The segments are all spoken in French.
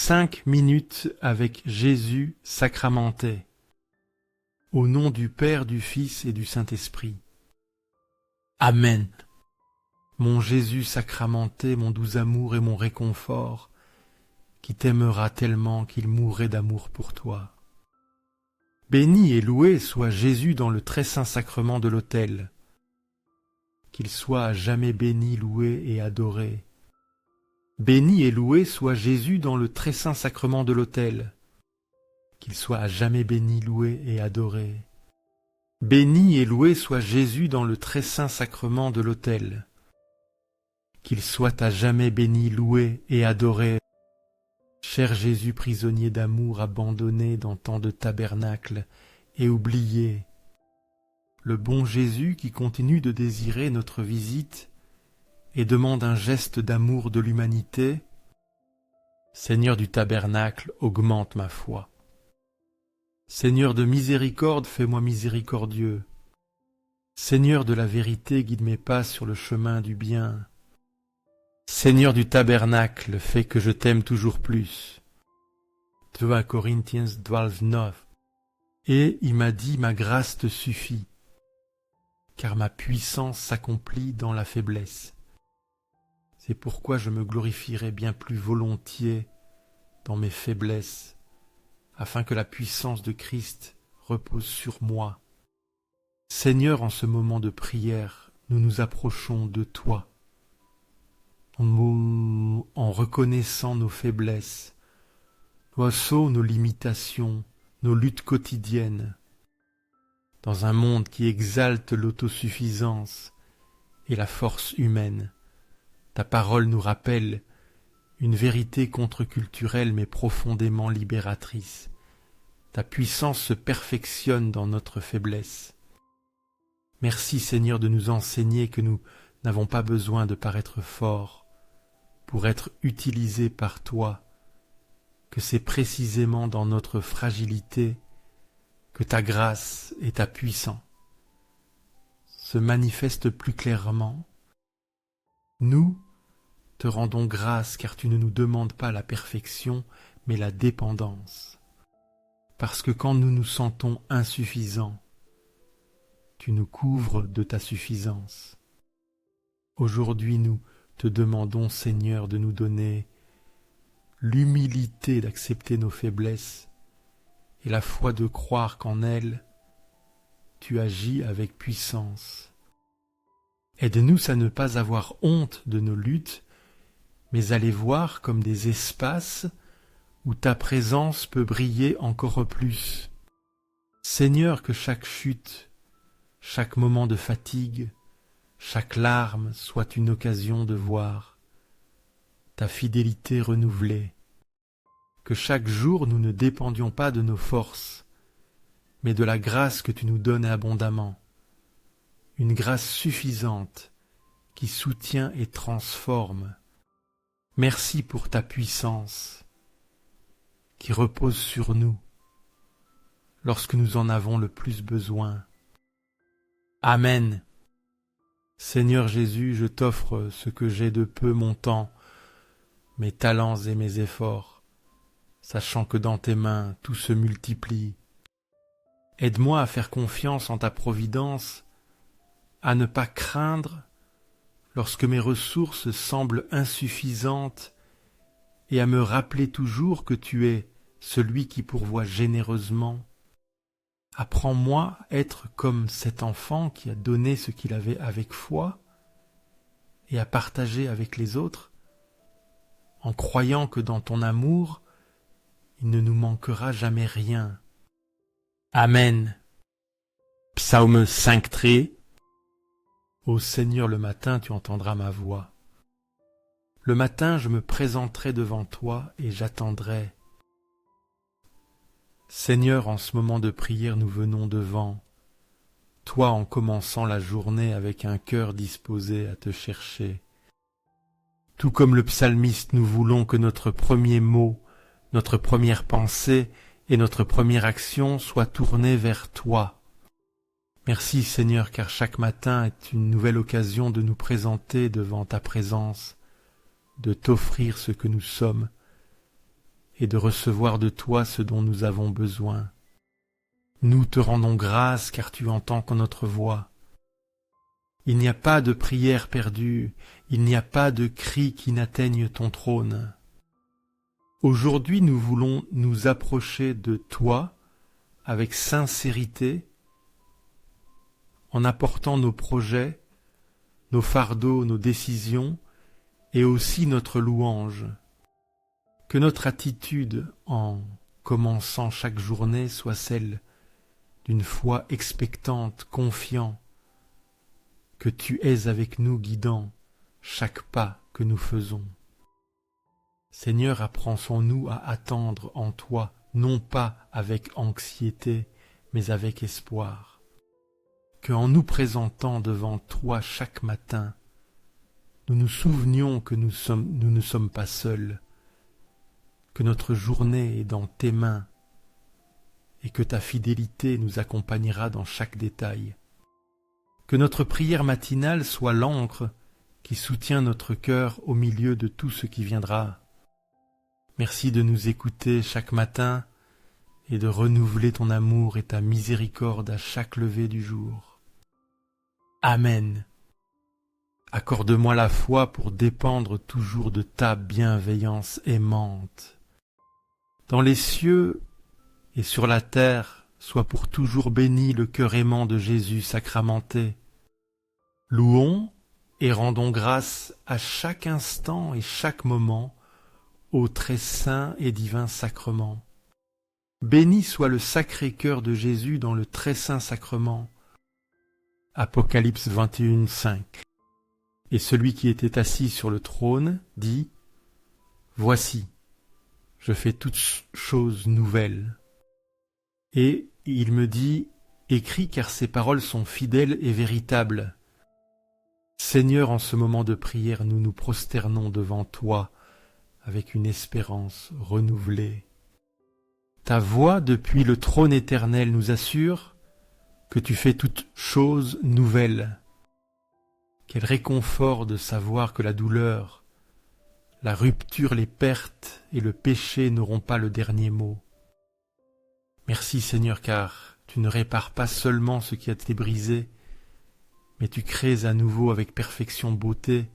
5 minutes avec Jésus sacramenté. Au nom du Père, du Fils et du Saint-Esprit. Amen. Mon Jésus sacramenté, mon doux amour et mon réconfort, qui t'aimera tellement qu'il mourrait d'amour pour toi. Béni et loué soit Jésus dans le très saint sacrement de l'autel. Qu'il soit à jamais béni, loué et adoré. Béni et loué soit Jésus dans le très saint sacrement de l'autel. Qu'il soit à jamais béni, loué et adoré. Béni et loué soit Jésus dans le très saint sacrement de l'autel. Qu'il soit à jamais béni, loué et adoré. Cher Jésus prisonnier d'amour abandonné dans tant de tabernacles et oublié, le bon Jésus qui continue de désirer notre visite et demande un geste d'amour de l'humanité, Seigneur du tabernacle, augmente ma foi. Seigneur de miséricorde, fais-moi miséricordieux. Seigneur de la vérité, guide mes pas sur le chemin du bien. Seigneur du tabernacle, fais que je t'aime toujours plus. 2 Corinthiens 12:9. Et il m'a dit, ma grâce te suffit, car ma puissance s'accomplit dans la faiblesse. C'est pourquoi je me glorifierai bien plus volontiers dans mes faiblesses, afin que la puissance de Christ repose sur moi. Seigneur, en ce moment de prière, nous nous approchons de toi, en reconnaissant nos faiblesses, nos limitations, nos luttes quotidiennes, dans un monde qui exalte l'autosuffisance et la force humaine. Ta parole nous rappelle une vérité contre-culturelle mais profondément libératrice. Ta puissance se perfectionne dans notre faiblesse. Merci Seigneur de nous enseigner que nous n'avons pas besoin de paraître forts pour être utilisés par toi, que c'est précisément dans notre fragilité que ta grâce et ta puissance se manifestent plus clairement. Nous te rendons grâce car tu ne nous demandes pas la perfection mais la dépendance. Parce que quand nous nous sentons insuffisants, tu nous couvres de ta suffisance. Aujourd'hui nous te demandons Seigneur de nous donner l'humilité d'accepter nos faiblesses et la foi de croire qu'en elles tu agis avec puissance. Aide-nous à ne pas avoir honte de nos luttes, mais à les voir comme des espaces où ta présence peut briller encore plus. Seigneur, que chaque chute, chaque moment de fatigue, chaque larme soit une occasion de voir ta fidélité renouvelée. Que chaque jour nous ne dépendions pas de nos forces, mais de la grâce que tu nous donnes abondamment. Une grâce suffisante qui soutient et transforme. Merci pour ta puissance qui repose sur nous lorsque nous en avons le plus besoin. Amen. Seigneur Jésus, je t'offre ce que j'ai de peu, mon temps, mes talents et mes efforts, sachant que dans tes mains tout se multiplie. Aide-moi à faire confiance en ta providence, à ne pas craindre lorsque mes ressources semblent insuffisantes et à me rappeler toujours que tu es celui qui pourvoit généreusement. Apprends-moi à être comme cet enfant qui a donné ce qu'il avait avec foi et à partager avec les autres, en croyant que dans ton amour, il ne nous manquera jamais rien. Amen. Psaume 5. Ô Seigneur, le matin, tu entendras ma voix. Le matin, je me présenterai devant toi et j'attendrai. Seigneur, en ce moment de prière, nous venons devant toi en commençant la journée avec un cœur disposé à te chercher. Tout comme le psalmiste, nous voulons que notre premier mot, notre première pensée et notre première action soient tournés vers toi. Merci Seigneur, car chaque matin est une nouvelle occasion de nous présenter devant ta présence, de t'offrir ce que nous sommes et de recevoir de toi ce dont nous avons besoin. Nous te rendons grâce car tu entends notre voix. Il n'y a pas de prière perdue, il n'y a pas de cri qui n'atteigne ton trône. Aujourd'hui, nous voulons nous approcher de toi avec sincérité, en apportant nos projets, nos fardeaux, nos décisions, et aussi notre louange. Que notre attitude en commençant chaque journée soit celle d'une foi expectante, confiant, que tu es avec nous guidant chaque pas que nous faisons. Seigneur, apprends-nous à attendre en toi, non pas avec anxiété, mais avec espoir. Que en nous présentant devant toi chaque matin, nous nous souvenions que nous ne sommes pas seuls, que notre journée est dans tes mains et que ta fidélité nous accompagnera dans chaque détail. Que notre prière matinale soit l'encre qui soutient notre cœur au milieu de tout ce qui viendra. Merci de nous écouter chaque matin et de renouveler ton amour et ta miséricorde à chaque lever du jour. Amen. Accorde-moi la foi pour dépendre toujours de ta bienveillance aimante. Dans les cieux et sur la terre, soit pour toujours béni le cœur aimant de Jésus sacramenté. Louons et rendons grâce à chaque instant et chaque moment au très saint et divin sacrement. Béni soit le sacré cœur de Jésus dans le très saint sacrement. Apocalypse 21, 5. Et celui qui était assis sur le trône dit : Voici, je fais toutes choses nouvelles. Et il me dit : Écris, car ces paroles sont fidèles et véritables. Seigneur, en ce moment de prière, nous nous prosternons devant toi avec une espérance renouvelée. Ta voix depuis le trône éternel nous assure que tu fais toutes choses nouvelles. Quel réconfort de savoir que la douleur, la rupture, les pertes et le péché n'auront pas le dernier mot. Merci Seigneur, car tu ne répares pas seulement ce qui a été brisé, mais tu crées à nouveau avec perfection, beauté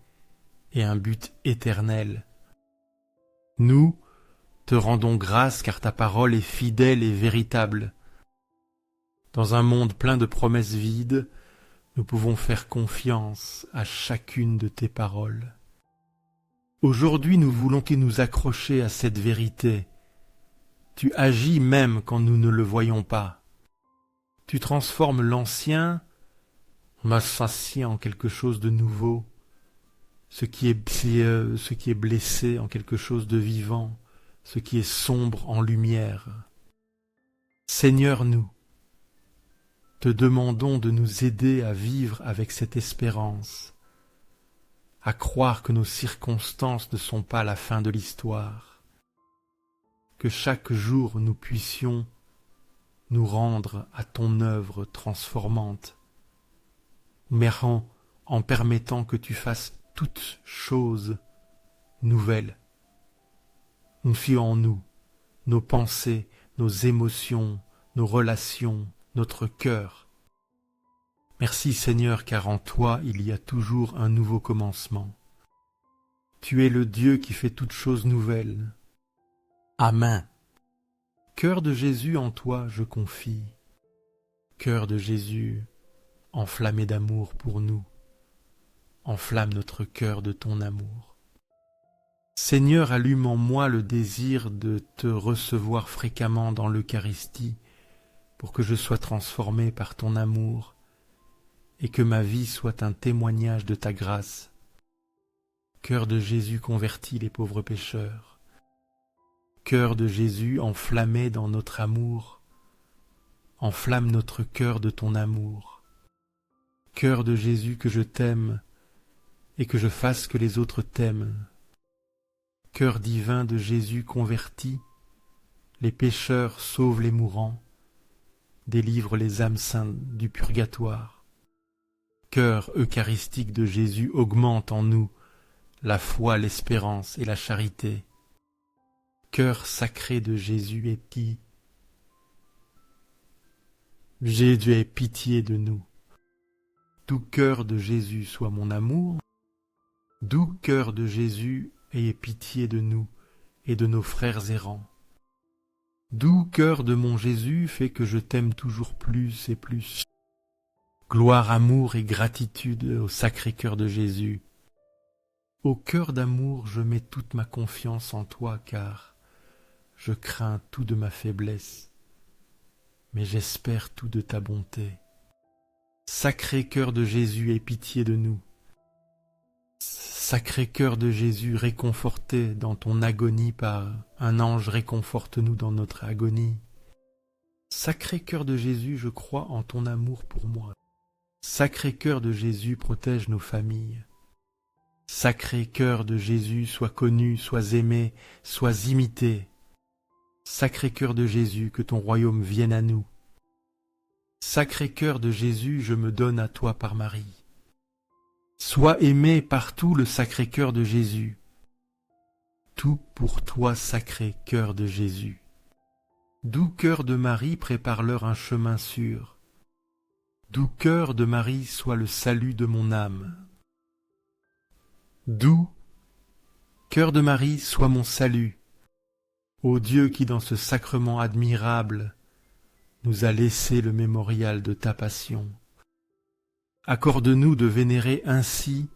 et un but éternel. Nous te rendons grâce car ta parole est fidèle et véritable. Dans un monde plein de promesses vides, nous pouvons faire confiance à chacune de tes paroles. Aujourd'hui, nous voulons nous accrocher à cette vérité. Tu agis même quand nous ne le voyons pas. Tu transformes l'ancien en quelque chose de nouveau, ce qui est blessé en quelque chose de vivant, ce qui est sombre en lumière. Seigneur, nous te demandons de nous aider à vivre avec cette espérance, à croire que nos circonstances ne sont pas la fin de l'histoire, que chaque jour nous puissions nous rendre à ton œuvre transformante, mais en permettant que tu fasses toutes choses nouvelles. Confie en nous, nos pensées, nos émotions, nos relations, notre cœur. Merci Seigneur, car en toi il y a toujours un nouveau commencement. Tu es le Dieu qui fait toutes choses nouvelles. Amen. Cœur de Jésus, en toi je confie. Cœur de Jésus, enflammé d'amour pour nous, enflamme notre cœur de ton amour. Seigneur, allume en moi le désir de te recevoir fréquemment dans l'Eucharistie, pour que je sois transformé par ton amour et que ma vie soit un témoignage de ta grâce. Cœur de Jésus, convertis les pauvres pécheurs. Cœur de Jésus, enflammé dans notre amour, enflamme notre cœur de ton amour. Cœur de Jésus, que je t'aime et que je fasse que les autres t'aiment. Cœur divin de Jésus converti, les pécheurs sauvent les mourants, délivre les âmes saintes du purgatoire. Cœur eucharistique de Jésus, augmente en nous la foi, l'espérance et la charité. Cœur sacré de Jésus aie pitié. Jésus aie pitié de nous. Doux cœur de Jésus soit mon amour. Doux cœur de Jésus ayez pitié de nous et de nos frères errants. Doux cœur de mon Jésus, fais que je t'aime toujours plus et plus. Gloire, amour et gratitude au sacré cœur de Jésus. Au cœur d'amour, je mets toute ma confiance en toi, car je crains tout de ma faiblesse, mais j'espère tout de ta bonté. Sacré cœur de Jésus, aie pitié de nous. Sacré cœur de Jésus, réconforté dans ton agonie par un ange, réconforte-nous dans notre agonie. Sacré cœur de Jésus, je crois en ton amour pour moi. Sacré cœur de Jésus, protège nos familles. Sacré cœur de Jésus, sois connu, sois aimé, sois imité. Sacré cœur de Jésus, que ton royaume vienne à nous. Sacré cœur de Jésus, je me donne à toi par Marie. Sois aimé partout le sacré cœur de Jésus. Tout pour toi, sacré cœur de Jésus. Doux cœur de Marie, prépare-leur un chemin sûr. Doux cœur de Marie, sois le salut de mon âme. Doux cœur de Marie, sois mon salut. Ô Dieu qui dans ce sacrement admirable nous a laissé le mémorial de ta passion. Accorde-nous de vénérer ainsi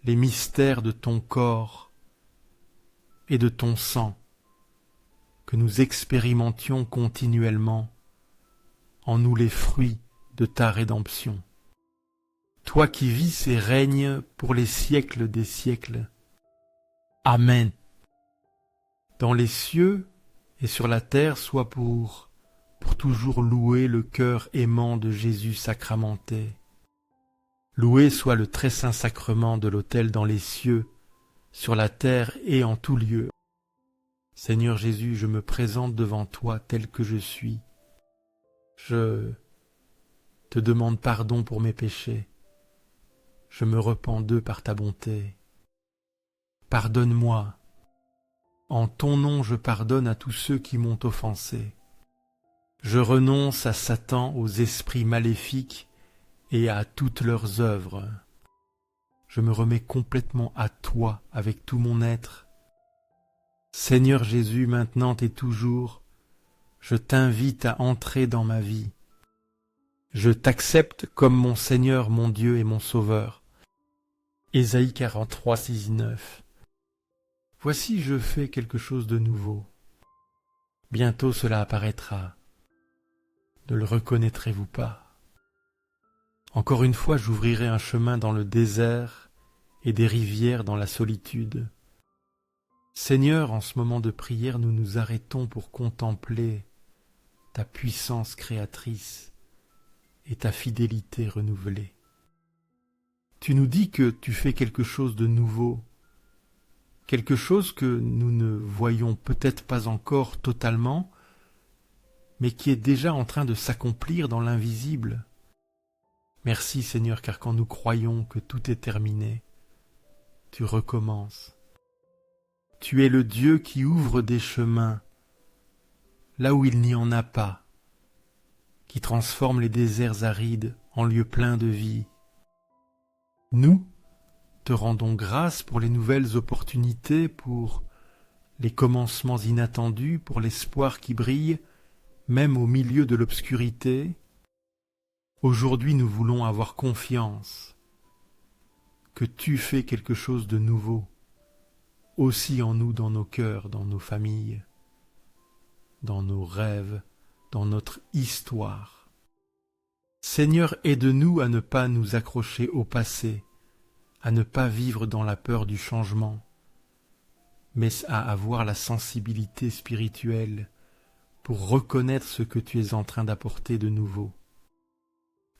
les mystères de ton corps et de ton sang, que nous expérimentions continuellement en nous les fruits de ta rédemption. Toi qui vis et règnes pour les siècles des siècles. Amen. Dans les cieux et sur la terre, sois pour toujours louer le cœur aimant de Jésus sacramenté. Loué soit le très saint sacrement de l'autel dans les cieux, sur la terre et en tout lieu. Seigneur Jésus, je me présente devant toi tel que je suis. Je te demande pardon pour mes péchés. Je me repens d'eux par ta bonté. Pardonne-moi. En ton nom, je pardonne à tous ceux qui m'ont offensé. Je renonce à Satan, aux esprits maléfiques et à toutes leurs œuvres. Je me remets complètement à toi avec tout mon être. Seigneur Jésus, maintenant et toujours, je t'invite à entrer dans ma vie. Je t'accepte comme mon Seigneur, mon Dieu et mon Sauveur. Ésaïe 43, 6, 9. Voici, je fais quelque chose de nouveau. Bientôt cela apparaîtra. Ne le reconnaîtrez-vous pas? Encore une fois, j'ouvrirai un chemin dans le désert et des rivières dans la solitude. Seigneur, en ce moment de prière, nous nous arrêtons pour contempler ta puissance créatrice et ta fidélité renouvelée. Tu nous dis que tu fais quelque chose de nouveau, quelque chose que nous ne voyons peut-être pas encore totalement, mais qui est déjà en train de s'accomplir dans l'invisible. Merci Seigneur, car quand nous croyons que tout est terminé, tu recommences. Tu es le Dieu qui ouvre des chemins là où il n'y en a pas, qui transforme les déserts arides en lieux pleins de vie. Nous te rendons grâce pour les nouvelles opportunités, pour les commencements inattendus, pour l'espoir qui brille, même au milieu de l'obscurité. Aujourd'hui, nous voulons avoir confiance que tu fais quelque chose de nouveau, aussi en nous, dans nos cœurs, dans nos familles, dans nos rêves, dans notre histoire. Seigneur, aide-nous à ne pas nous accrocher au passé, à ne pas vivre dans la peur du changement, mais à avoir la sensibilité spirituelle pour reconnaître ce que tu es en train d'apporter de nouveau.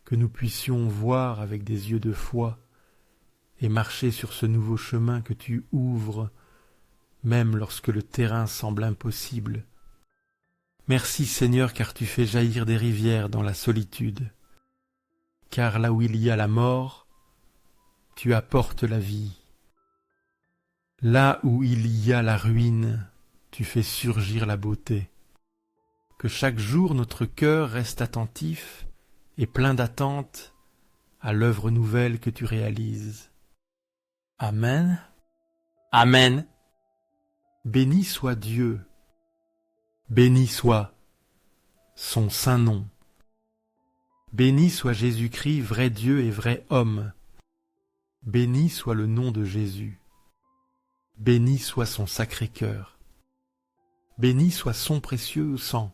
Que nous puissions voir avec des yeux de foi et marcher sur ce nouveau chemin que tu ouvres, même lorsque le terrain semble impossible. Merci Seigneur, car tu fais jaillir des rivières dans la solitude. Car là où il y a la mort, tu apportes la vie. Là où il y a la ruine, tu fais surgir la beauté. Que chaque jour notre cœur reste attentif et plein d'attente à l'œuvre nouvelle que tu réalises. Amen. Amen. Béni soit Dieu. Béni soit son saint nom. Béni soit Jésus-Christ, vrai Dieu et vrai homme. Béni soit le nom de Jésus. Béni soit son sacré cœur. Béni soit son précieux sang.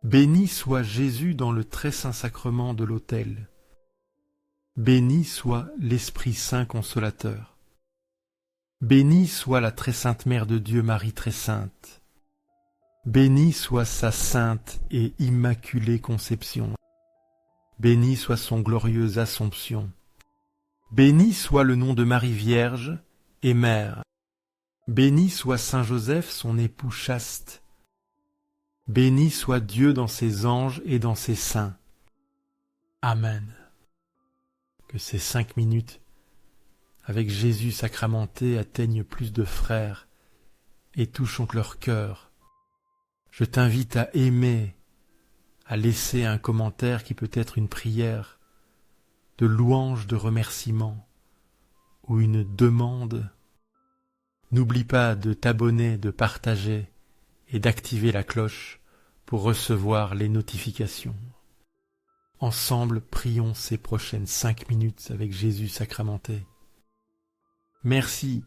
Béni soit Jésus dans le très saint sacrement de l'autel. Béni soit l'Esprit Saint Consolateur. Béni soit la très sainte Mère de Dieu, Marie très sainte. Béni soit sa sainte et immaculée conception. Béni soit son glorieuse Assomption. Béni soit le nom de Marie Vierge et Mère. Béni soit Saint Joseph, son époux chaste. Béni soit Dieu dans ses anges et dans ses saints. Amen. Que ces 5 minutes avec Jésus sacramenté atteignent plus de frères et touchent leur cœur. Je t'invite à aimer, à laisser un commentaire qui peut être une prière, de louange, de remerciement ou une demande. N'oublie pas de t'abonner, de partager et d'activer la cloche pour recevoir les notifications. Ensemble, prions ces prochaines 5 minutes avec Jésus sacramenté. Merci